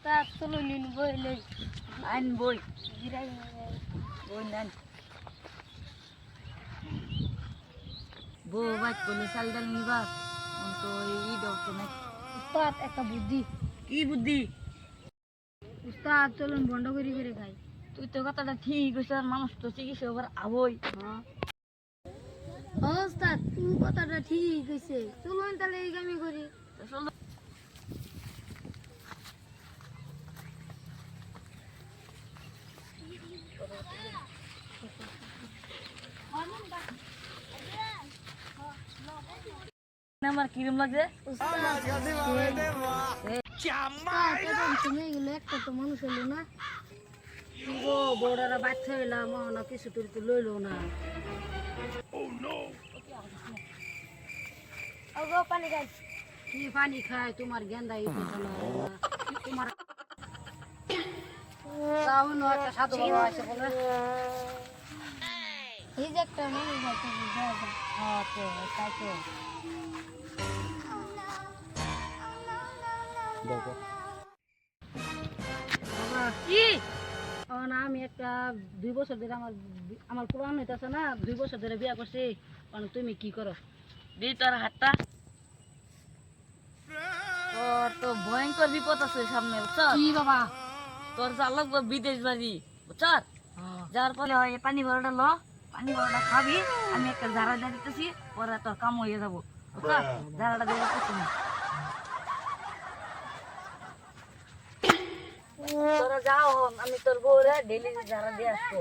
উস্তাদ চলো নিন বই লই আইন বই গিরাই বই নেন বউ বাইক করলে চাল ডাল নিবা তো এই ডক্টর নাই উস্তাদ একটা বুদ্ধি কি বুদ্ধি উস্তাদ চলুন বন্ধ করে করে খাই তুই তো কথাটা ঠিক হয়েছে মানুষ তো চিকিৎসা আবার আবই উস্তাদ তুই কথাটা ঠিক হইছে চলুন তাহলে এই কামই করি চলো আমার কিরম লাগছে তুমি এগুলো একটা তো মানুষ হলো না গো বড়রা বাচ্চা হইলাম না কিছু তোর তো লইলো না ওগো পানি খাই কি পানি খায় তোমার গেন্দাই তোমার রাহুল একটা সাধু বাবা আছে বলে এই যে একটা মানুষ আছে হ্যাঁ তো তাই তো বাবা কি না আমি একটা 2 বছর ধরে আমার পুরান হইতেছে না 2 বছর ধরে বিয়া করছি তুমি কি করো দি তোর হাতটা তোর তো ভয়ঙ্কর বিপদ আছে সামনে বুঝছ কি বাবা তোর যা লাগবে বিদেশ বাড়ি বুঝছ যার ফলে হয় পানি ভরাটা ল পানি ভরাটা খাবি আমি একটা ঝাড়া দিয়ে দিতেছি পরে তোর কাম হয়ে যাবো বুঝছ ঝাড়াটা দিয়ে দিতেছি না তোরা যাও আমি তোর বউরে ডেলি ঝাড়া দিয়ে আসবো